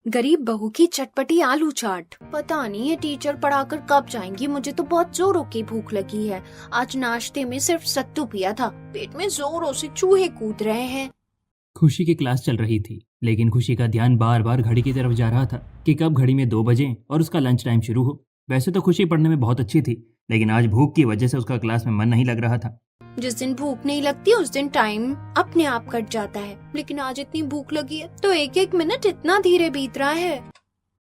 गरीब बहू की चटपटी आलू चाट। पता नहीं ये टीचर पढ़ाकर कब जाएंगी, मुझे तो बहुत जोरों की भूख लगी है। आज नाश्ते में सिर्फ सत्तू पिया था, पेट में जोरों से चूहे कूद रहे हैं। खुशी की क्लास चल रही थी, लेकिन खुशी का ध्यान बार बार घड़ी की तरफ जा रहा था कि कब घड़ी में 2 बजे और उसका लंच टाइम शुरू हो। वैसे तो खुशी पढ़ने में बहुत अच्छी थी, लेकिन आज भूख की वजह से उसका क्लास में मन नहीं लग रहा था। जिस दिन भूख नहीं लगती उस दिन टाइम अपने आप कट जाता है, लेकिन आज इतनी भूख लगी है तो एक एक मिनट इतना धीरे बीत रहा है।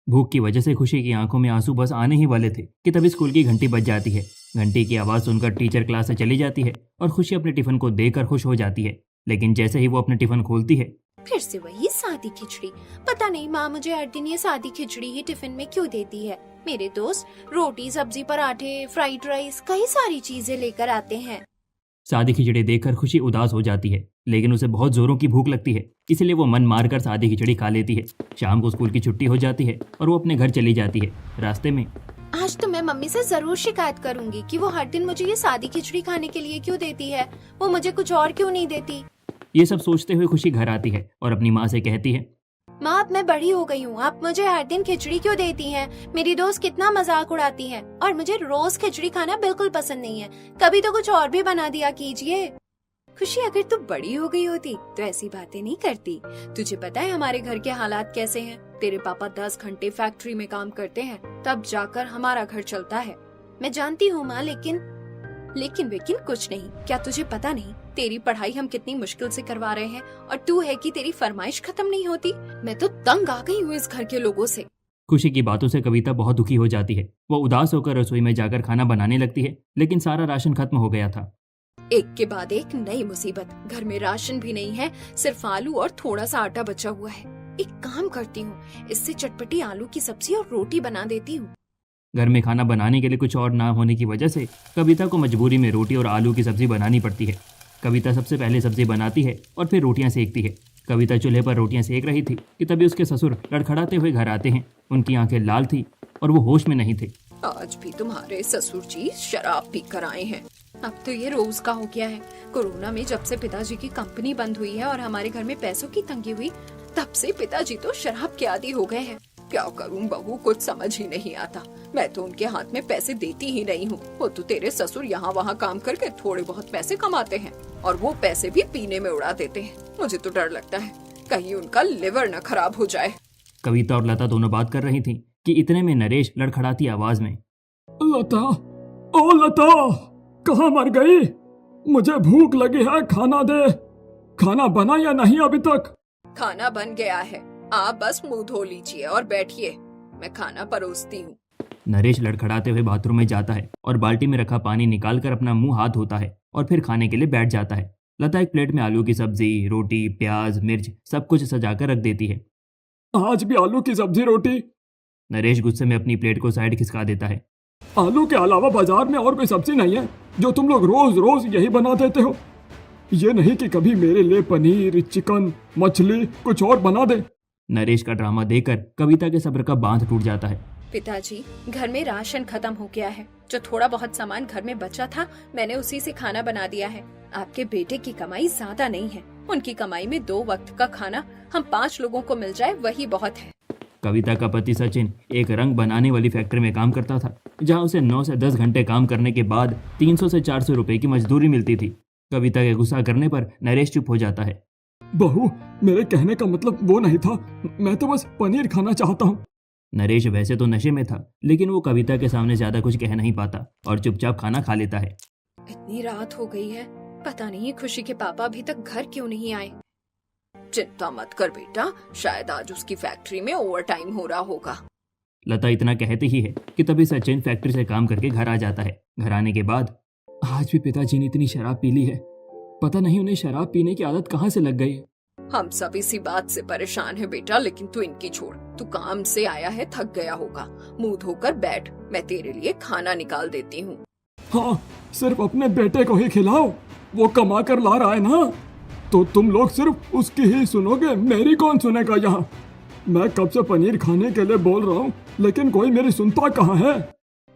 भूख की वजह से खुशी की आंखों में आंसू बस आने ही वाले थे कि तभी स्कूल की घंटी बज जाती है। घंटी की आवाज़ सुनकर टीचर क्लास से चली जाती है और खुशी अपने टिफिन को देखकर खुश हो जाती है, लेकिन जैसे ही वो अपने टिफिन खोलती है, फिर से वही सादी खिचड़ी। पता नहीं माँ मुझे हर दिन ये सादी खिचड़ी ही टिफिन में क्यों देती है। मेरे दोस्त रोटी, सब्जी, पराठे, फ्राइड राइस, कई सारी चीजें लेकर आते हैं। सादी खिचड़ी देखकर खुशी उदास हो जाती है, लेकिन उसे बहुत जोरों की भूख लगती है, इसलिए वो मन मारकर सादी खिचड़ी खा लेती है। शाम को स्कूल की छुट्टी हो जाती है और वो अपने घर चली जाती है। रास्ते में आज तो मैं मम्मी से जरूर शिकायत करूंगी कि वो हर दिन मुझे ये सादी खिचड़ी खाने के लिए क्यों देती है, वो मुझे कुछ और क्यों नहीं देती। ये सब सोचते हुए खुशी घर आती है और अपनी माँ से कहती है, माँ अब मैं बड़ी हो गई हूँ, आप मुझे हर दिन खिचड़ी क्यों देती हैं? मेरी दोस्त कितना मजाक उड़ाती हैं और मुझे रोज खिचड़ी खाना बिल्कुल पसंद नहीं है। कभी तो कुछ और भी बना दिया कीजिए। खुशी, अगर तू बड़ी हो गई होती तो ऐसी बातें नहीं करती। तुझे पता है हमारे घर के हालात कैसे हैं? तेरे पापा 10 घंटे फैक्ट्री में काम करते हैं, तब जाकर हमारा घर चलता है। मैं जानती हूँ माँ, लेकिन कुछ नहीं। क्या तुझे पता नहीं तेरी पढ़ाई हम कितनी मुश्किल से करवा रहे हैं और तू है कि तेरी फरमाइश खत्म नहीं होती। मैं तो तंग आ गई हूँ इस घर के लोगों से। खुशी की बातों से कविता बहुत दुखी हो जाती है। वो उदास होकर रसोई में जाकर खाना बनाने लगती है, लेकिन सारा राशन खत्म हो गया था। एक के बाद एक नई मुसीबत। घर में राशन भी नहीं है, सिर्फ आलू और थोड़ा सा आटा बचा हुआ है। एक काम करती हूँ, इससे चटपटी आलू की सब्जी और रोटी बना देती हूँ। घर में खाना बनाने के लिए कुछ और ना होने की वजह से कविता को मजबूरी में रोटी और आलू की सब्जी बनानी पड़ती है। कविता सबसे पहले सब्जी बनाती है और फिर रोटियां सेकती है। कविता चूल्हे पर रोटियां सेक रही थी कि तभी उसके ससुर लड़खड़ाते हुए घर आते हैं। उनकी आंखें लाल थी और वो होश में नहीं थे। आज भी तुम्हारे ससुर जी शराब पी कर आए हैं। अब तो ये रोज का हो गया है। कोरोना में जब से पिताजी की कंपनी बंद हुई है और हमारे घर में पैसों की तंगी हुई, तब से पिताजी तो शराब के आदी हो गए हैं। क्या करूं बहू, कुछ समझ ही नहीं आता। मैं तो उनके हाथ में पैसे देती ही नहीं हूँ। वो तो तेरे ससुर यहाँ वहाँ काम करके थोड़े बहुत पैसे कमाते हैं और वो पैसे भी पीने में उड़ा देते हैं। मुझे तो डर लगता है कहीं उनका लिवर न खराब हो जाए। कविता और लता दोनों बात कर रही थी कि इतने में नरेश लड़खड़ाती आवाज में, लता, ओ लता, कहाँ मर गई? मुझे भूख लगी है, खाना दे। खाना बना या नहीं अभी तक? खाना बन गया है, आप बस मुंह धो लीजिए और बैठिए, मैं खाना परोसती हूँ। नरेश लड़खड़ाते हुए बाथरूम में जाता है और बाल्टी में रखा पानी निकालकर अपना मुंह हाथ धोता है और फिर खाने के लिए बैठ जाता है। लता एक प्लेट में आलू की सब्जी, रोटी, प्याज, मिर्च सब कुछ सजाकर रख देती है। आज भी आलू की सब्जी रोटी? नरेश गुस्से में अपनी प्लेट को साइड खिसका देता है। आलू के अलावा बाजार में और कोई सब्जी नहीं है जो तुम लोग रोज रोज यही बना देते हो? ये नहीं कि कभी मेरे लिए पनीर, चिकन, मछली कुछ और बना दे। नरेश का ड्रामा देखकर कविता के सब्र का बांध टूट जाता है। पिताजी, घर में राशन खत्म हो गया है। जो थोड़ा बहुत सामान घर में बचा था मैंने उसी से खाना बना दिया है। आपके बेटे की कमाई ज्यादा नहीं है, उनकी कमाई में 2 वक्त का खाना हम 5 लोगों को मिल जाए वही बहुत है। कविता का पति सचिन एक रंग बनाने वाली फैक्ट्री में काम करता था, जहां उसे 9 से 10 घंटे काम करने के बाद 300 से 400 रुपए की मजदूरी मिलती थी। कविता के गुस्सा करने पर नरेश चुप हो जाता है। बहू, मेरे कहने का मतलब वो नहीं था, मैं तो बस पनीर खाना चाहता हूँ। नरेश वैसे तो नशे में था, लेकिन वो कविता के सामने ज्यादा कुछ कह नहीं पाता और चुपचाप खाना खा लेता है। इतनी रात हो गई है, पता नहीं खुशी के पापा अभी तक घर क्यों नहीं आए। चिंता मत कर बेटा, शायद आज उसकी फैक्ट्री में ओवर टाइम हो रहा होगा। लता इतना कहती ही है कि तभी सचिन फैक्ट्री से काम करके घर आ जाता है। घर आने के बाद, आज भी पिताजी ने इतनी शराब पी ली है, पता नहीं उन्हें शराब पीने की आदत कहाँ से लग गई है। हम सब इसी बात से परेशान है बेटा, लेकिन तू इनकी छोड़। तू काम से आया है, थक गया होगा, मुंह धोकर बैठ, मैं तेरे लिए खाना निकाल देती हूँ। हाँ, सिर्फ अपने बेटे को ही खिलाओ, वो कमा कर ला रहा है ना, तो तुम लोग सिर्फ उसकी ही सुनोगे, मेरी कौन सुनेगा यहाँ? मैं कब से पनीर खाने के लिए बोल रहा हूँ, लेकिन कोई मेरी सुनता कहाँ है?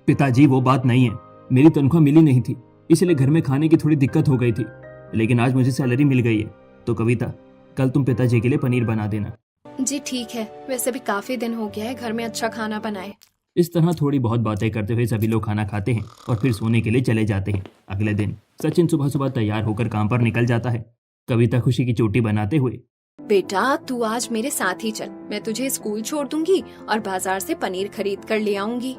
पिताजी वो बात नहीं है, मेरी तनख्वाह मिली नहीं थी, इसलिए घर में खाने की थोड़ी दिक्कत हो गई थी, लेकिन आज मुझे सैलरी मिल गई है। तो कविता, कल तुम पिताजी के लिए पनीर बना देना। जी ठीक है, वैसे भी काफी दिन हो गया है घर में अच्छा खाना बनाए। इस तरह थोड़ी बहुत बातें करते हुए सभी लोग खाना खाते हैं और फिर सोने के लिए चले जाते हैं। अगले दिन सचिन सुबह सुबह तैयार होकर काम पर निकल जाता है। कविता खुशी की चोटी बनाते हुए, बेटा तू आज मेरे साथ ही चल, मैं तुझे स्कूल छोड़ दूंगी और बाजार से पनीर खरीद कर ले आऊंगी।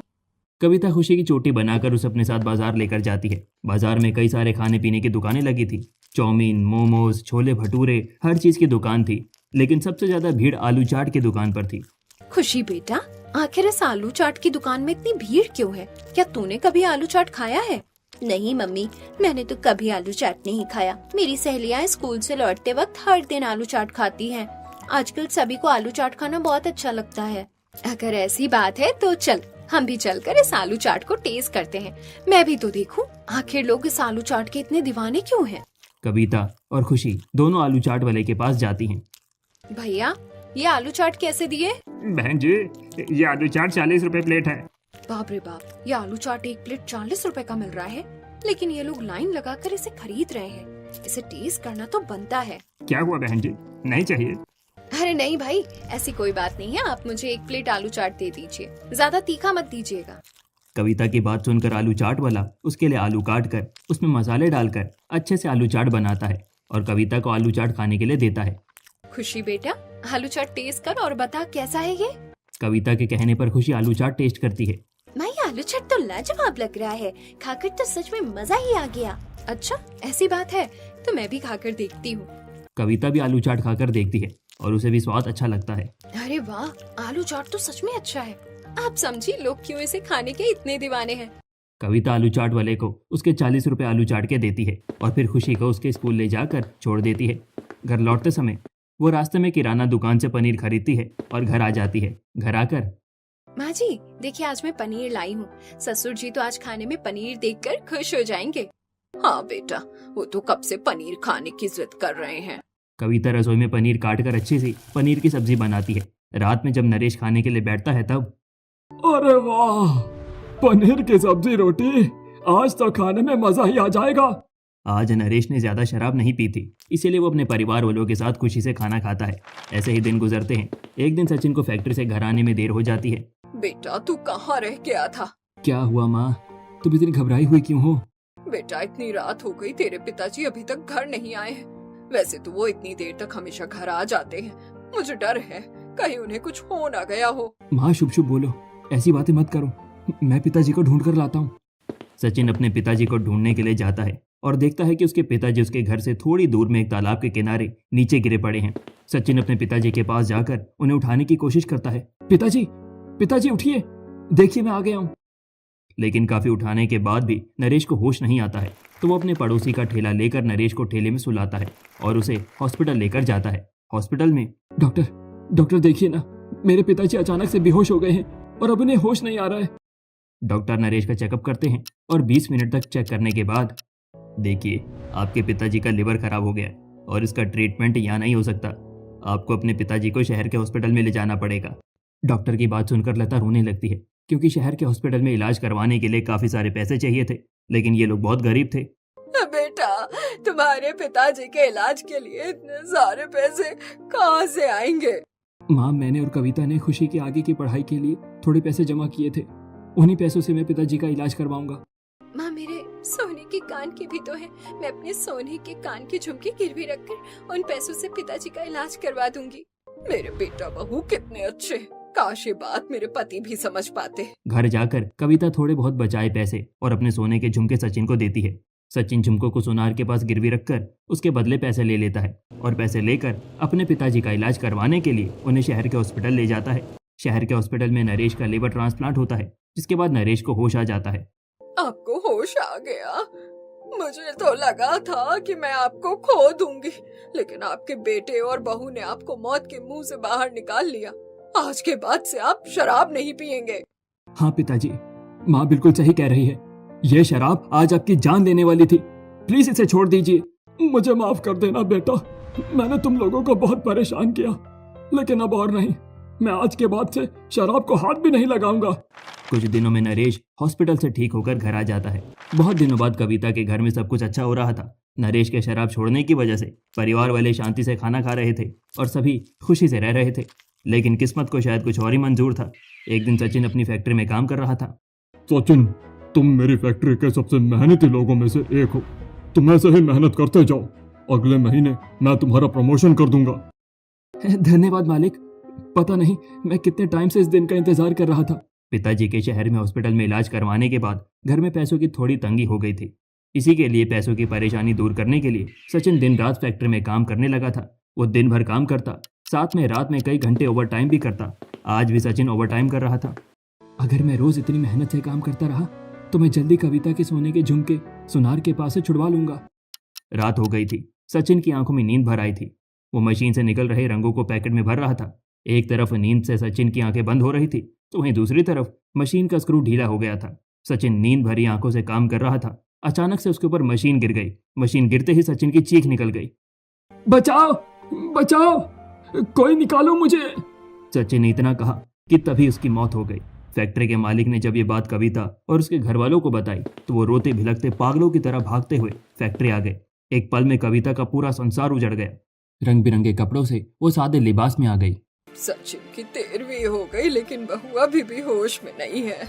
कविता खुशी की चोटी बनाकर उसे अपने साथ बाजार लेकर जाती है। बाजार में कई सारे खाने पीने की दुकानें लगी थी। चाउमीन, मोमोज, छोले भटूरे, हर चीज की दुकान थी, लेकिन सबसे ज्यादा भीड़ आलू चाट की दुकान पर थी। खुशी बेटा, आखिर इस आलू चाट की दुकान में इतनी भीड़ क्यों है? क्या तूने कभी आलू चाट खाया है? नहीं मम्मी, मैंने तो कभी आलू चाट नहीं खाया। मेरी सहेलियां स्कूल से लौटते वक्त हर दिन आलू चाट खाती हैं। आजकल सभी को आलू चाट खाना बहुत अच्छा लगता है। अगर ऐसी बात है तो चल, हम भी चलकर इस आलू चाट को टेस्ट करते हैं। मैं भी तो देखूं, आखिर लोग इस आलू चाट के इतने दीवाने क्यों हैं? कविता और खुशी दोनों आलू चाट वाले के पास जाती हैं। भैया, ये आलू चाट कैसे दिए? बहन जी, ये आलू चाट 40 रुपए प्लेट है। बाप रे बाप, ये आलू चाट एक प्लेट 40 रुपए का मिल रहा है, लेकिन ये लोग लाइन लगाकर इसे खरीद रहे हैं। इसे टेस्ट करना तो बनता है। क्या हुआ बहन जी, नहीं चाहिए? अरे नहीं भाई, ऐसी कोई बात नहीं है। आप मुझे एक प्लेट आलू चाट दे दीजिए, ज्यादा तीखा मत दीजिएगा। कविता की बात सुनकर आलू चाट वाला उसके लिए आलू काट कर उसमें मसाले डालकर अच्छे से आलू चाट बनाता है और कविता को आलू चाट खाने के लिए देता है। खुशी बेटा, आलू चाट टेस्ट कर और बता कैसा है ये। कविता के कहने पर खुशी आलू चाट टेस्ट करती है। माँ, ये आलू चाट तो लाजवाब लग रहा है, खाकर तो सच में मजा ही आ गया। अच्छा ऐसी बात है तो मैं भी खाकर देखती हूँ। कविता भी आलू चाट खाकर देखती है और उसे भी स्वाद अच्छा लगता है। अरे वाह, आलू चाट तो सच में अच्छा है। आप समझी लोग क्यों इसे खाने के इतने दीवाने हैं। कविता आलू चाट वाले को उसके 40 रुपए आलू चाट के देती है और फिर खुशी को उसके स्कूल ले जाकर छोड़ देती है। घर लौटते समय वो रास्ते में किराना दुकान से पनीर खरीदती है और घर आ जाती है। घर आकर, माँ जी देखिए, आज मैं पनीर लाई हूँ। ससुर जी तो आज खाने में पनीर देखकर खुश हो जाएंगे। हाँ बेटा, वो तो कब से पनीर खाने की जिद कर रहे हैं। कविता रसोई में पनीर काट कर अच्छी सी पनीर की सब्जी बनाती है। रात में जब नरेश खाने के लिए बैठता है तब, अरे वाह, पनीर की सब्जी रोटी, आज तो खाने में मजा ही आ जाएगा। आज नरेश ने ज्यादा शराब नहीं पी थी, इसीलिए वो अपने परिवार वालों के साथ खुशी से खाना खाता है। ऐसे ही दिन गुजरते हैं। एक दिन सचिन को फैक्ट्री से घर आने में देर हो जाती है। बेटा तू कहाँ रह गया था? क्या हुआ माँ, तुम इतनी घबराई हुई क्यों हो? बेटा इतनी रात हो गई, तेरे पिताजी अभी तक घर नहीं आए हैं। वैसे तो वो इतनी देर तक हमेशा घर आ जाते हैं। मुझे डर है कहीं उन्हें कुछ हो ना गया हो। माँ शुभ शुभ बोलो, ऐसी बातें मत करो, मैं पिताजी को ढूंढ कर लाता हूँ। सचिन अपने पिताजी को ढूंढने के लिए जाता है और देखता है कि उसके पिताजी उसके घर से थोड़ी दूर में एक तालाब के किनारे नीचे गिरे पड़े हैं। सचिन अपने पिताजी के पास जाकर उन्हें उठाने की कोशिश करता है। पिताजी, पिताजी उठिए, देखिए मैं आ गया हूँ। लेकिन काफी उठाने के बाद भी नरेश को होश नहीं आता है, तो वो अपने पड़ोसी का ठेला लेकर नरेश को ठेले में सुलाता है और उसे हॉस्पिटल लेकर जाता है। हॉस्पिटल में, डॉक्टर देखिए ना, मेरे पिताजी अचानक से बेहोश हो गए हैं और अब उन्हें होश नहीं आ रहा है। डॉक्टर नरेश का चेकअप करते हैं और 20 मिनट तक चेक करने के बाद, देखिए आपके पिताजी का लिवर खराब हो गया है और इसका ट्रीटमेंट यहाँ नहीं हो सकता। आपको अपने पिताजी को शहर के हॉस्पिटल में ले जाना पड़ेगा। डॉक्टर की बात सुनकर लता रोने लगती है, क्योंकि शहर के हॉस्पिटल में इलाज करवाने के लिए काफी सारे पैसे चाहिए थे, लेकिन ये लोग बहुत गरीब थे। बेटा, तुम्हारे पिताजी के इलाज के लिए इतने सारे पैसे कहाँ से आएंगे? माँ, मैंने और कविता ने खुशी की आगे की पढ़ाई के लिए थोड़े पैसे जमा किए थे, उन्हीं पैसों से मैं पिताजी का इलाज करवाऊंगा। माँ, मेरे सोने के कान की भी तो है। मैं अपने सोने के कान की झुमकी गिरवी रखकर उन पैसों से पिताजी का इलाज करवा दूंगी। मेरे बेटा बहू कितने अच्छे, काश ये बात मेरे पति भी समझ पाते। घर जाकर कविता थोड़े बहुत बचाए पैसे और अपने सोने के झुमके सचिन को देती है। सचिन झुमकों को सोनार के पास गिरवी रखकर उसके बदले पैसे ले लेता है और पैसे लेकर अपने पिताजी का इलाज करवाने के लिए उन्हें शहर के हॉस्पिटल ले जाता है। शहर के हॉस्पिटल में नरेश का लिवर ट्रांसप्लांट होता है, जिसके बाद नरेश को होश आ जाता है। आपको होश आ गया? मुझे तो लगा था कि मैं आपको खो दूंगी, लेकिन आपके बेटे और बहू ने आपको मौत के मुंह से बाहर निकाल लिया। आज के बाद से आप शराब नहीं पिएंगे। हाँ पिताजी, माँ बिल्कुल सही कह रही है, ये शराब आज आपकी जान लेने वाली थी। प्लीज इसे छोड़ दीजिए। मुझे माफ कर देना बेटा, मैंने तुम लोगों को बहुत परेशान किया, लेकिन अब और नहीं, मैं आज के बाद से शराब को हाथ भी नहीं लगाऊंगा। कुछ दिनों में नरेश हॉस्पिटल से ठीक होकर घर आ जाता है। बहुत दिनों बाद कविता के घर में सब कुछ अच्छा हो रहा था। नरेश के शराब छोड़ने की वजह से परिवार वाले शांति से खाना खा रहे थे और सभी खुशी से रह रहे थे। लेकिन किस्मत को शायद कुछ और ही मंजूर था। एक दिन सचिन अपनी फैक्ट्री में काम कर रहा था। सचिन, तुम मेरी फैक्ट्री के सबसे मेहनती लोगों में से एक हो। तुम ऐसे ही मेहनत करते जाओ, अगले महीने मैं तुम्हारा प्रमोशन कर दूंगा। धन्यवाद मालिक। पता नहीं मैं कितने टाइम से इस दिन का इंतजार कर रहा था। पिताजी के शहर में हॉस्पिटल में इलाज करवाने के बाद घर में पैसों की थोड़ी तंगी हो गई थी। इसी के लिए पैसों की परेशानी दूर करने के लिए सचिन दिन रात फैक्ट्री में काम करने लगा था। वो दिन भर काम करता, साथ में रात में कई घंटे ओवर टाइम भी करता। आज भी सचिन ओवर टाइम कर रहा था। अगर मैं रोज इतनी मेहनत से काम करता रहा तो मैं जल्दी कविता के सोने के झुमके सुनार के पास से छुड़वा लूंगा। रात हो गई थी। सचिन की आंखों में नींद भर आई थी। वो मशीन से निकल रहे रंगों को पैकेट में भर रहा था। एक तरफ नींद से सचिन की आंखें बंद हो रही थी तो वहीं दूसरी तरफ मशीन का स्क्रू ढीला हो गया था। सचिन नींद भरी आंखों से काम कर रहा था। अचानक से उसके ऊपर मशीन गिर गई। मशीन गिरते ही सचिन की चीख निकल गई। बचाओ, बचाओ, कोई निकालो मुझे। सचिन ने इतना कहा कि तभी उसकी मौत हो गई। फैक्ट्री के मालिक ने जब ये बात कविता और उसके घर वालों को बताई तो वो रोते भिलकते पागलों की तरह भागते हुए फैक्ट्री आ गए। एक पल में कविता का पूरा संसार उजड़ गया। रंग बिरंगे कपड़ों से वो सादे लिबास में आ गई। सचिन की 13वीं हो गई लेकिन बहू अभी भी होश में नहीं है।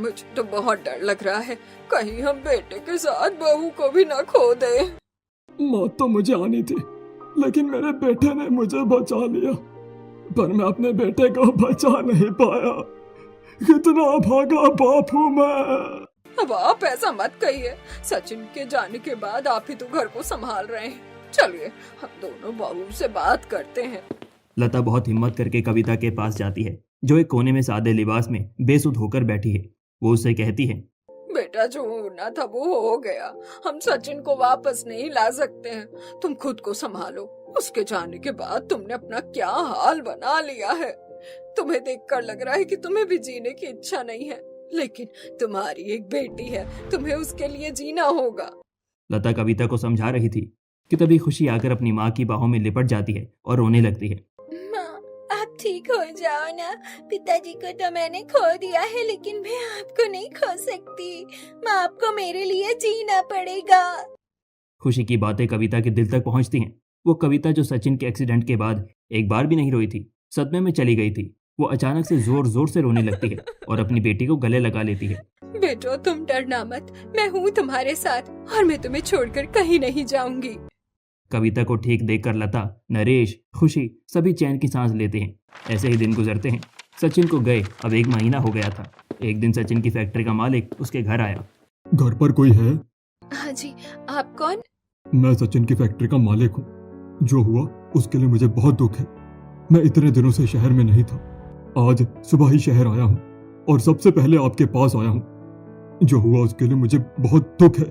मुझे तो बहुत डर लग रहा है, कहीं हम बेटे के साथ बहू को भी ना खो दे। मौत तो मुझे आनी थी, लेकिन मेरे बेटे ने मुझे बचा लिया। पर मैं अपने बेटे को बचा नहीं पाया। कितना भागा बाप हूँ मैं। अब आप ऐसा मत कहिए। सचिन के जाने के बाद आप ही तो घर को संभाल रहे हैं। चलिए हम दोनों बहू से बात करते हैं। लता बहुत हिम्मत करके कविता के पास जाती है, जो एक कोने में सादे लिबास में बेसुध होकर बैठी है। वो उससे कहती है, बेटा जो होना था वो हो गया। हम सचिन को वापस नहीं ला सकते हैं। तुम खुद को संभालो। उसके जाने के बाद तुमने अपना क्या हाल बना लिया है। तुम्हें देखकर लग रहा है कि तुम्हें भी जीने की इच्छा नहीं है, लेकिन तुम्हारी एक बेटी है, तुम्हें उसके लिए जीना होगा। लता कविता को समझा रही थी कि तभी खुशी आकर अपनी माँ की बाहों में लिपट जाती है और रोने लगती है। माँ, आप ठीक हो जाओ ना। पिताजी को तो मैंने खो दिया है, लेकिन मैं आपको नहीं खो सकती। माँ, आपको मेरे लिए जीना पड़ेगा। खुशी की बातें कविता के दिल तक पहुंचती हैं। वो कविता जो सचिन के एक्सीडेंट के बाद एक बार भी नहीं रोई थी, सदमे में चली गई थी, वो अचानक से जोर जोर से रोने लगती है और अपनी बेटी को गले लगा लेती है। बेटो तुम डरना मत, मैं हूँ तुम्हारे साथ और मैं तुम्हें छोड़कर कहीं नहीं जाऊंगी। कविता को ठीक देखकर लता, नरेश, खुशी सभी चैन की सांस लेते हैं। ऐसे ही दिन गुजरते हैं। सचिन को गए अब 1 महीना हो गया था। एक दिन सचिन की फैक्ट्री का मालिक उसके घर आया। घर पर कोई है? हाँ जी, आप कौन? मैं सचिन की फैक्ट्री का मालिक हूँ। जो हुआ उसके लिए मुझे बहुत दुख है। मैं इतने दिनों से शहर में नहीं था। आज सुबह ही शहर आया हूँ और सबसे पहले आपके पास आया हूँ। जो हुआ उसके लिए मुझे बहुत दुख है।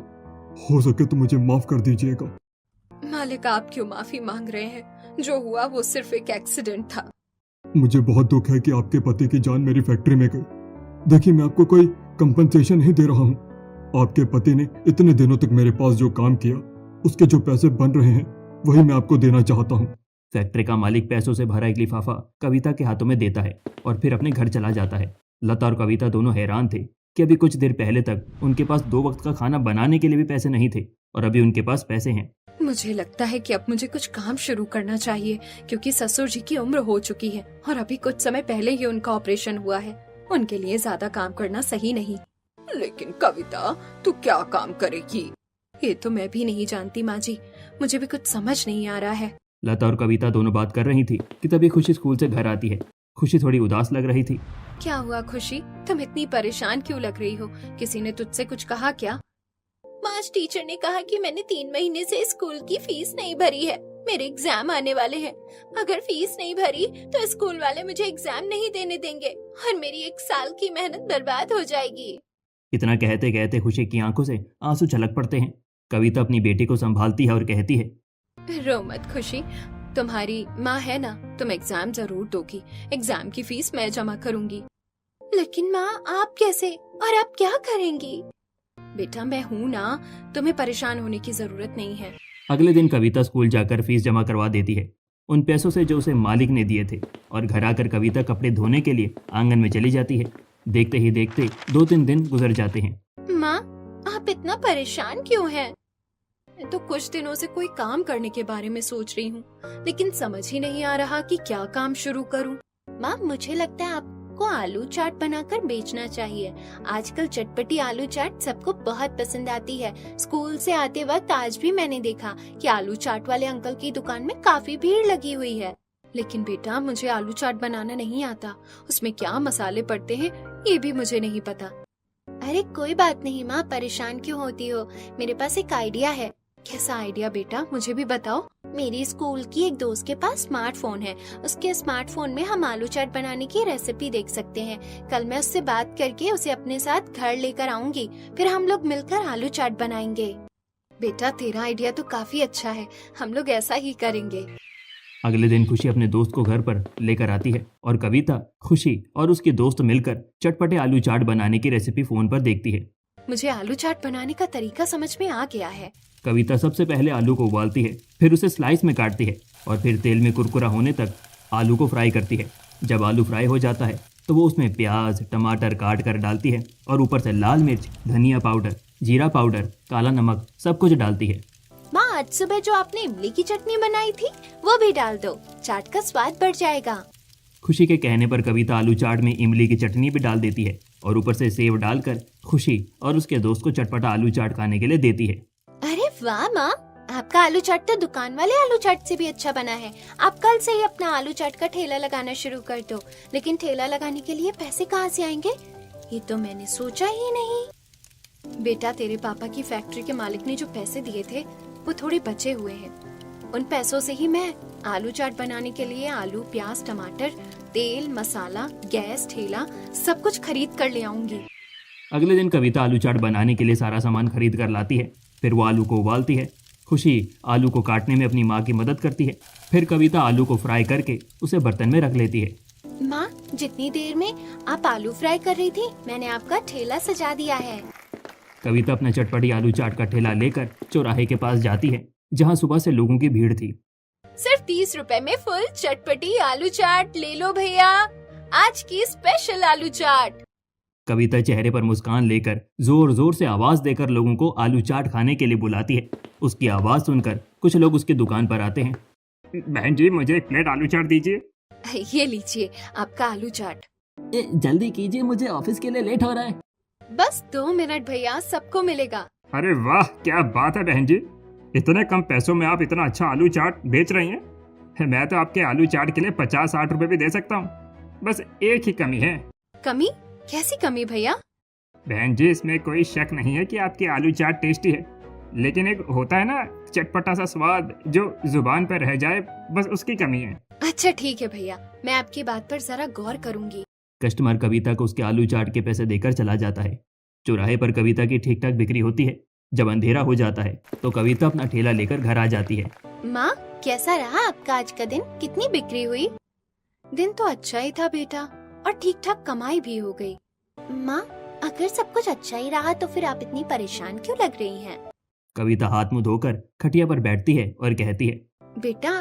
हो सके तो मुझे माफ कर दीजिएगा। मालिक, आप क्यों माफी मांग रहे हैं? जो हुआ वो सिर्फ एक एक्सीडेंट था। मुझे बहुत दुख है कि आपके पति की जान मेरी फैक्ट्री में गई। देखिए, मैं आपको कोई कंपनसेशन नहीं दे रहा हूँ। आपके पति ने इतने दिनों तक मेरे पास जो काम किया, उसके जो पैसे बन रहे हैं वही मैं आपको देना चाहता हूँ। फैक्ट्री का मालिक पैसों से भरा एक लिफाफा कविता के हाथों में देता है और फिर अपने घर चला जाता है। लता और कविता दोनों हैरान थे कि अभी कुछ देर पहले तक उनके पास 2 वक्त का खाना बनाने के लिए भी पैसे नहीं थे और अभी उनके पास पैसे हैं। मुझे लगता है कि अब मुझे कुछ काम शुरू करना चाहिए, क्योंकि ससुर जी की उम्र हो चुकी है और अभी कुछ समय पहले ही उनका ऑपरेशन हुआ है। उनके लिए ज्यादा काम करना सही नहीं। लेकिन कविता, तू क्या काम करेगी? ये तो मैं भी नहीं जानती माँ जी, मुझे भी कुछ समझ नहीं आ रहा है। लता और कविता दोनों बात कर रही थी कि तभी खुशी स्कूल से घर आती है। खुशी थोड़ी उदास लग रही थी। क्या हुआ खुशी? तुम इतनी परेशान क्यों लग रही हो? किसी ने तुझसे कुछ कहा क्या? आज टीचर ने कहा कि मैंने 3 महीने से स्कूल की फीस नहीं भरी है। मेरे एग्जाम आने वाले हैं। अगर फीस नहीं भरी तो स्कूल वाले मुझे एग्जाम नहीं देने देंगे और मेरी 1 साल की मेहनत बर्बाद हो जाएगी। इतना कहते कहते खुशी की आंखों से आंसू छलक पड़ते हैं। कविता अपनी बेटी को संभालती है और कहती है, रो मत खुशी, तुम्हारी माँ है ना, तुम एग्जाम जरूर दोगी। एग्जाम की फीस मैं जमा करूंगी। लेकिन माँ, आप कैसे और आप क्या करेंगी? बेटा, मैं हूँ ना, तुम्हें परेशान होने की जरूरत नहीं है। अगले दिन कविता स्कूल जाकर फीस जमा करवा देती है, उन पैसों से जो उसे मालिक ने दिए थे, और घर आकर कविता कपड़े धोने के लिए आंगन में चली जाती है। देखते ही देखते 2-3 दिन गुजर जाते हैं। माँ, आप इतना परेशान क्यों हैं? मैं तो कुछ दिनों से कोई काम करने के बारे में सोच रही हूँ, लेकिन समझ ही नहीं आ रहा कि क्या काम शुरू करूँ। माँ मुझे लगता है आपको आलू चाट बनाकर बेचना चाहिए। आजकल चटपटी आलू चाट सबको बहुत पसंद आती है। स्कूल से आते वक्त आज भी मैंने देखा कि आलू चाट वाले अंकल की दुकान में काफी भीड़ लगी हुई है। लेकिन बेटा मुझे आलू चाट बनाना नहीं आता, उसमें क्या मसाले पड़ते हैं ये भी मुझे नहीं पता। अरे कोई बात नहीं माँ, परेशान क्यों होती हो, मेरे पास एक आइडिया है। कैसा आइडिया बेटा, मुझे भी बताओ। मेरी स्कूल की एक दोस्त के पास स्मार्टफोन है, उसके स्मार्टफोन में हम आलू चाट बनाने की रेसिपी देख सकते हैं। कल मैं उससे बात करके उसे अपने साथ घर लेकर आऊंगी, फिर हम लोग मिलकर आलू चाट बनाएंगे। बेटा तेरा आइडिया तो काफी अच्छा है, हम लोग ऐसा ही करेंगे। अगले दिन खुशी अपने दोस्त को घर पर लेकर आती है और कविता, खुशी और उसके दोस्त मिलकर चटपटे आलू चाट बनाने की रेसिपी फोन पर देखती है। मुझे आलू चाट बनाने का तरीका समझ में आ गया है। कविता सबसे पहले आलू को उबालती है, फिर उसे स्लाइस में काटती है और फिर तेल में कुरकुरा होने तक आलू को फ्राई करती है। जब आलू फ्राई हो जाता है तो वो उसमें प्याज, टमाटर काट कर डालती है और ऊपर से लाल मिर्च, धनिया पाउडर, जीरा पाउडर, काला नमक सब कुछ डालती है। माँ आज सुबह जो आपने इमली की चटनी बनाई थी वो भी डाल दो, चाट का स्वाद बढ़ जाएगा। खुशी के कहने पर कविता आलू चाट में इमली की चटनी भी डाल देती है और ऊपर से सेव डालकर खुशी और उसके दोस्त को चटपटा आलू चाट खाने के लिए देती है। अरे वाह माँ, आपका आलू चाट तो दुकान वाले आलू चाट से भी अच्छा बना है। आप कल से ही अपना आलू चाट का ठेला लगाना शुरू कर दो। लेकिन ठेला लगाने के लिए पैसे कहाँ से आएंगे, ये तो मैंने सोचा ही नहीं। बेटा तेरे पापा की फैक्ट्री के मालिक ने जो पैसे दिए थे वो थोड़े बचे हुए हैं, उन पैसों से ही मैं आलू चाट बनाने के लिए आलू, प्याज, टमाटर, तेल, मसाला, गैस, ठेला सब कुछ खरीद कर ले आऊंगी। अगले दिन कविता आलू चाट बनाने के लिए सारा सामान खरीद कर लाती है। फिर वो आलू को उबालती है। खुशी आलू को काटने में अपनी माँ की मदद करती है। फिर कविता आलू को फ्राई करके उसे बर्तन में रख लेती है। माँ जितनी देर में आप आलू फ्राई कर रही थी मैंने आपका ठेला सजा दिया है। कविता अपना चटपटी आलू चाट का ठेला लेकर चौराहे के पास जाती है जहाँ सुबह से लोगों की भीड़ थी। सिर्फ 30 रुपए में फुल चटपटी आलू चाट ले लो भैया, आज की स्पेशल आलू चाट। कविता चेहरे पर मुस्कान लेकर जोर जोर से आवाज देकर लोगों को आलू चाट खाने के लिए बुलाती है। उसकी आवाज सुनकर कुछ लोग उसकी दुकान पर आते हैं। बहन जी मुझे एक प्लेट आलू चाट दीजिए। ये लीजिए आपका आलू चाट। जल्दी कीजिए, मुझे ऑफिस के लिए लेट हो रहा है। बस 2 मिनट भैया, सबको मिलेगा। अरे वाह क्या बात है बहन जी, इतने कम पैसों में आप इतना अच्छा आलू चाट बेच रही हैं। मैं तो आपके आलू चाट के लिए 50-60 रुपए भी दे सकता हूँ। बस एक ही कमी है। कमी? कैसी कमी भैया? बहन जी इसमें कोई शक नहीं है कि आपकी आलू चाट टेस्टी है, लेकिन एक होता है ना चटपटा सा स्वाद जो जुबान पर रह जाए, बस उसकी कमी है। अच्छा ठीक है भैया, मैं आपकी बात पर जरा गौर करूंगी। कस्टमर कविता को उसके आलू चाट के पैसे देकर चला जाता है। चौराहे पर कविता की ठीक ठाक बिक्री होती है। जब अंधेरा हो जाता है तो कविता अपना ठेला लेकर घर आ जाती है। माँ कैसा रहा आपका आज का दिन, कितनी बिक्री हुई? दिन तो अच्छा ही था बेटा, और ठीक ठाक कमाई भी हो गई। माँ अगर सब कुछ अच्छा ही रहा तो फिर आप इतनी परेशान क्यों लग रही हैं? कविता हाथ मुंह धोकर खटिया पर बैठती है और कहती है, बेटा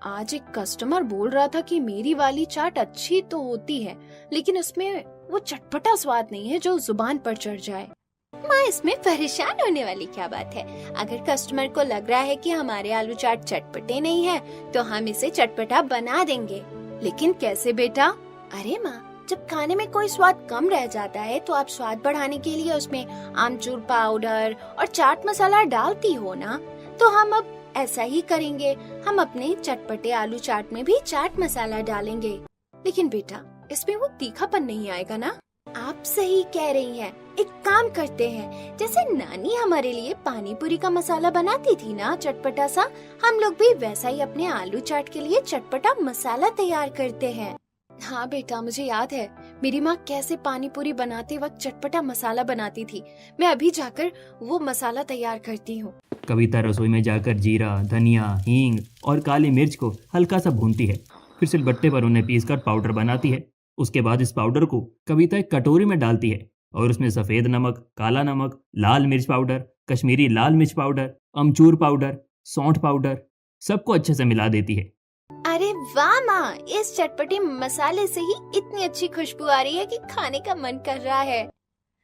आज एक कस्टमर बोल रहा था कि मेरी वाली चाट अच्छी तो होती है लेकिन उसमें वो चटपटा स्वाद नहीं है जो जुबान पर चढ़ जाए। माँ इसमें परेशान होने वाली क्या बात है? अगर कस्टमर को लग रहा है कि हमारे आलू चाट चटपटे नहीं है तो हम इसे चटपटा बना देंगे। लेकिन कैसे बेटा? अरे माँ जब खाने में कोई स्वाद कम रह जाता है तो आप स्वाद बढ़ाने के लिए उसमें आमचूर पाउडर और चाट मसाला डालती हो ना, तो हम अब ऐसा ही करेंगे। हम अपने चटपटे आलू चाट में भी चाट मसाला डालेंगे। लेकिन बेटा इसमें वो तीखापन नहीं आएगा ना? आप सही कह रही हैं। एक काम करते हैं, जैसे नानी हमारे लिए पानी पूरी का मसाला बनाती थी ना चटपटा सा, हम लोग भी वैसा ही अपने आलू चाट के लिए चटपटा मसाला तैयार करते हैं। हाँ बेटा मुझे याद है मेरी माँ कैसे पानी पूरी बनाते वक्त चटपटा मसाला बनाती थी। मैं अभी जाकर वो मसाला तैयार करती हूँ। कविता रसोई में जाकर जीरा, धनिया, हींग और काली मिर्च को हल्का सा भूनती है। फिर सिलबट्टे पर उन्हें पीसकर पाउडर बनाती है। उसके बाद इस पाउडर को कविता एक कटोरी में डालती है और उसमें सफेद नमक, काला नमक, लाल मिर्च पाउडर, कश्मीरी लाल मिर्च पाउडर, अमचूर पाउडर, सौंठ पाउडर सबको अच्छे से मिला देती है। अरे वाह माँ, इस चटपटे मसाले से ही इतनी अच्छी खुशबू आ रही है कि खाने का मन कर रहा है।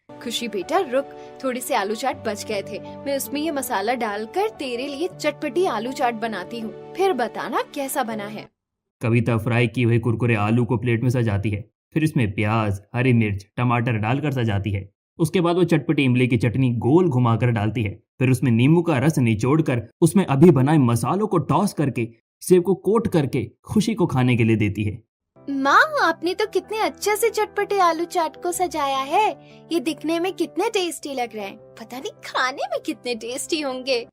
खुशी बेटा रुक, थोड़े से आलू चाट बच गए थे, मैं उसमें ये मसाला डालकर तेरे लिए चटपटी आलू चाट बनाती हूँ, फिर बताना कैसा बना है। कविता फ्राई किए हुए कुरकुरे आलू को प्लेट में सजाती है, फिर इसमें प्याज, हरी मिर्च, टमाटर डालकर सजाती है। उसके बाद वो चटपटी इमली की चटनी गोल घुमाकर डालती है, फिर उसमें नींबू का रस निचोड़कर उसमें अभी बनाए मसालों को टॉस करके सेब को कोट करके खुशी को खाने के लिए देती है। माँ, आपने तो कितने अच्छे से चटपटे आलू चाट को सजाया है। ये दिखने में कितने टेस्टी लग रहे हैं, पता नहीं खाने में कितने टेस्टी होंगे।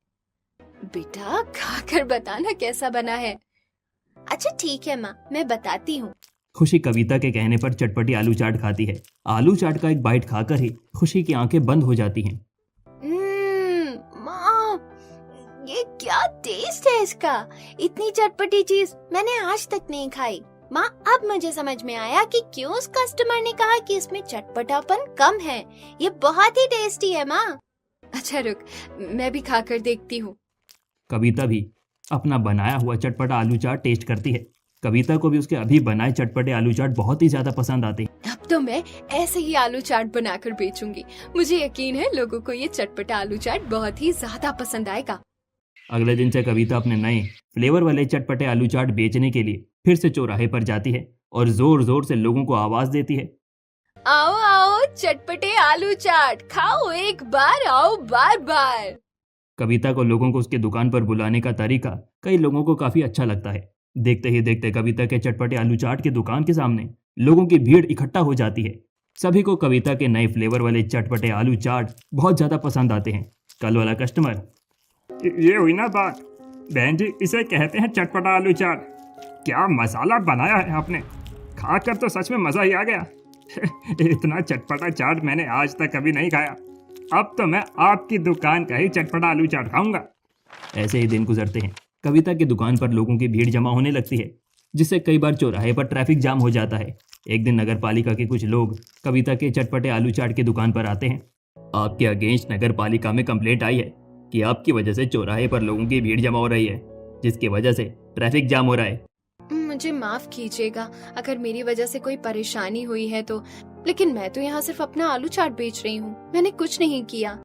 बेटा, खाकर बताना कैसा बना है। अच्छा ठीक है माँ, मैं बताती हूँ। खुशी कविता के कहने पर चटपटी आलू चाट खाती है। आलू चाट का एक बाइट खाकर ही खुशी की आंखें बंद हो जाती हैं। माँ, ये क्या टेस्ट है इसका। इतनी चटपटी चीज मैंने आज तक नहीं खाई। माँ, अब मुझे समझ में आया कि क्यों उस कस्टमर ने कहा कि इसमें चटपटापन कम है। ये बहुत ही टेस्टी है माँ। अच्छा रुक, मैं भी खाकर देखती हूँ। कविता भी अपना बनाया हुआ चटपटा आलू चाट टेस्ट करती है। कविता को भी उसके अभी बनाए चटपटे आलू चाट बहुत ही ज्यादा पसंद आते हैं। अब तो मैं ऐसे ही आलू चाट बनाकर बेचूंगी। मुझे यकीन है लोगों को ये चटपटा आलू चाट बहुत ही ज्यादा पसंद आएगा। अगले दिन से कविता अपने नए फ्लेवर वाले चटपटे आलू चाट बेचने के लिए फिर से चौराहे पर जाती है और जोर जोर से लोगों को आवाज देती है, आओ आओ, चटपटे आलू चाट खाओ, एक बार आओ बार बार। कविता को लोगों को उसके दुकान पर बुलाने का तरीका कई लोगों को काफी अच्छा लगता है। देखते ही देखते कविता के चटपटे आलू चाट की दुकान के सामने लोगों की भीड़ इकट्ठा हो जाती है। सभी को कविता के नए फ्लेवर वाले चटपटे आलू चाट बहुत ज्यादा पसंद आते हैं। कल वाला कस्टमर, ये हुई ना बात, बहन जी इसे कहते हैं चटपटा आलू चाट। क्या मसाला बनाया है आपने, खाकर तो सच में मजा ही आ गया। इतना चटपटा चाट मैंने आज तक कभी नहीं खाया। अब तो मैं आपकी दुकान का ही चटपटा आलू चाट खाऊंगा। ऐसे ही दिन गुजरते हैं। कविता की दुकान पर लोगों की भीड़ जमा होने लगती है, जिससे कई बार चौराहे पर ट्रैफिक जाम हो जाता है। एक दिन नगर पालिका के कुछ लोग कविता के चटपटे आलू चाट की दुकान पर आते हैं। आपके अगेंस्ट नगर पालिका में कंप्लेंट आई है कि आपकी वजह से चौराहे पर लोगों की भीड़ जमा हो रही है, जिसकी वजह से ट्रैफिक जाम हो रहा है। मुझे माफ कीजिएगा अगर मेरी वजह से कोई परेशानी हुई है तो, लेकिन मैं तो यहाँ सिर्फ अपना आलू चाट बेच रही हूँ, मैंने कुछ नहीं किया।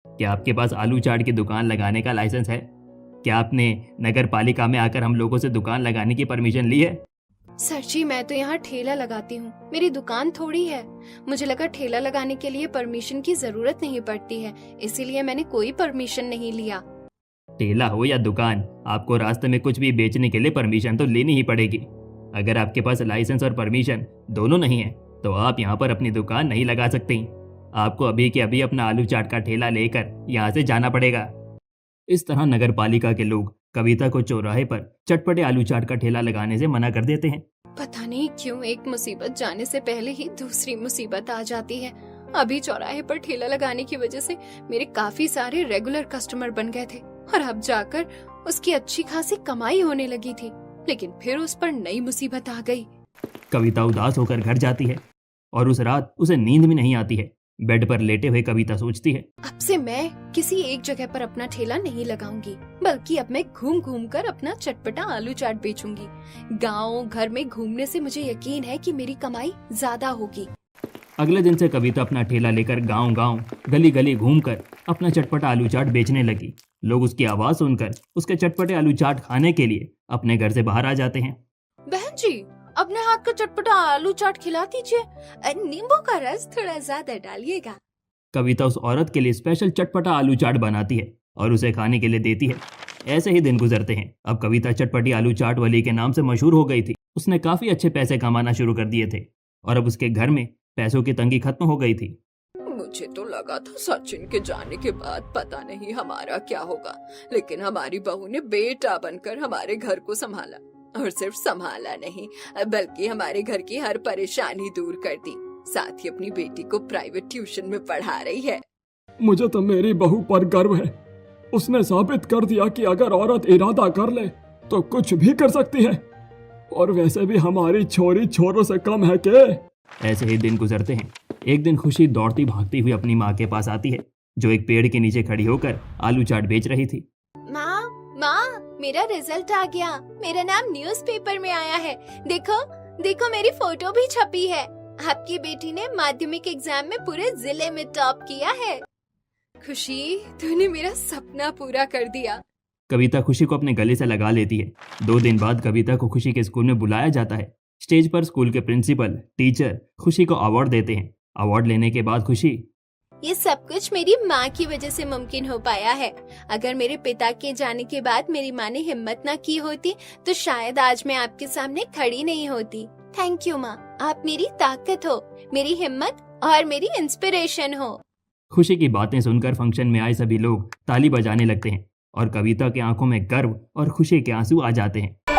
क्या आपके पास आलू चाट की दुकान लगाने का लाइसेंस है? क्या आपने नगर पालिका में आकर हम लोगों से दुकान लगाने की परमिशन ली है? सर जी, मैं तो यहाँ ठेला लगाती हूँ, मेरी दुकान थोड़ी है। मुझे लगा ठेला लगाने के लिए परमिशन की जरूरत नहीं पड़ती है, इसीलिए मैंने कोई परमिशन नहीं लिया। ठेला हो या दुकान, आपको रास्ते में कुछ भी बेचने के लिए परमिशन तो लेनी ही पड़ेगी। अगर आपके पास लाइसेंस और परमिशन दोनों नहीं है तो आप यहाँ पर अपनी दुकान नहीं लगा सकती। आपको अभी के अभी अपना आलू चाट का ठेला लेकर यहाँ से जाना पड़ेगा। इस तरह नगर पालिका के लोग कविता को चौराहे पर चटपटे आलू चाट का ठेला लगाने से मना कर देते हैं। पता नहीं क्यों एक मुसीबत जाने से पहले ही दूसरी मुसीबत आ जाती है। अभी चौराहे पर ठेला लगाने की वजह से मेरे काफी सारे रेगुलर कस्टमर बन गए थे और अब जाकर उसकी अच्छी खासी कमाई होने लगी थी, लेकिन फिर उस पर नई मुसीबत आ गई। कविता उदास होकर घर जाती है और उस रात उसे नींद भी नहीं आती है। बेड पर लेटे हुए कविता सोचती है, अब से मैं किसी एक जगह पर अपना ठेला नहीं लगाऊंगी, बल्कि अब मैं घूम घूम कर अपना चटपटा आलू चाट बेचूंगी। गांव घर में घूमने से मुझे यकीन है कि मेरी कमाई ज्यादा होगी। अगले दिन से कविता अपना ठेला लेकर गांव गांव गली गली घूमकर अपना चटपटा आलू चाट बेचने लगी। लोग उसकी आवाज सुनकर उसके चटपटे आलू चाट खाने के लिए अपने घर से बाहर आ जाते हैं। बहन जी, अपने हाथ का चटपटा आलू चाट खिला दीजिए, नींबू का रस थोड़ा ज्यादा डालिएगा। कविता उस औरत के लिए स्पेशल चटपटा आलू चाट बनाती है और उसे खाने के लिए देती है। ऐसे ही दिन गुजरते हैं। अब कविता चटपटी आलू चाट वाली के नाम से मशहूर हो गई थी। उसने काफी अच्छे पैसे कमाना शुरू कर दिए थे और अब उसके घर में पैसों की तंगी खत्म हो गई थी। मुझे तो लगा था सचिन के जाने के बाद पता नहीं हमारा क्या होगा, लेकिन हमारी बहू ने बेटा बनकर हमारे घर को संभाला, और सिर्फ संभाला नहीं बल्कि हमारे घर की हर परेशानी दूर कर दी। साथ ही अपनी बेटी को प्राइवेट ट्यूशन में पढ़ा रही है। मुझे तो मेरी बहू पर गर्व है। उसने साबित कर दिया कि अगर औरत इरादा कर ले तो कुछ भी कर सकती है। और वैसे भी हमारी छोरी छोरों से कम है के। ऐसे ही दिन गुजरते हैं। एक दिन खुशी दौड़ती भागती हुई अपनी माँ के पास आती है, जो एक पेड़ के नीचे खड़ी होकर आलू चाट बेच रही थी। माँ, मेरा रिजल्ट आ गया। मेरा नाम न्यूज़पेपर में आया है। देखो देखो, मेरी फोटो भी छपी है। आपकी बेटी ने माध्यमिक एग्जाम में पूरे जिले में टॉप किया है। खुशी, तूने मेरा सपना पूरा कर दिया। कविता खुशी को अपने गले से लगा लेती है। 2 दिन बाद कविता को खुशी के स्कूल में बुलाया जाता है। स्टेज पर स्कूल के प्रिंसिपल, टीचर खुशी को अवार्ड देते हैं। अवार्ड लेने के बाद खुशी, ये सब कुछ मेरी माँ की वजह से मुमकिन हो पाया है। अगर मेरे पिता के जाने के बाद मेरी माँ ने हिम्मत ना की होती तो शायद आज मैं आपके सामने खड़ी नहीं होती। थैंक यू माँ, आप मेरी ताकत हो, मेरी हिम्मत और मेरी इंस्पिरेशन हो। खुशी की बातें सुनकर फंक्शन में आए सभी लोग ताली बजाने लगते हैं और कविता की आंखों में गर्व और खुशी के आंसू आ जाते हैं।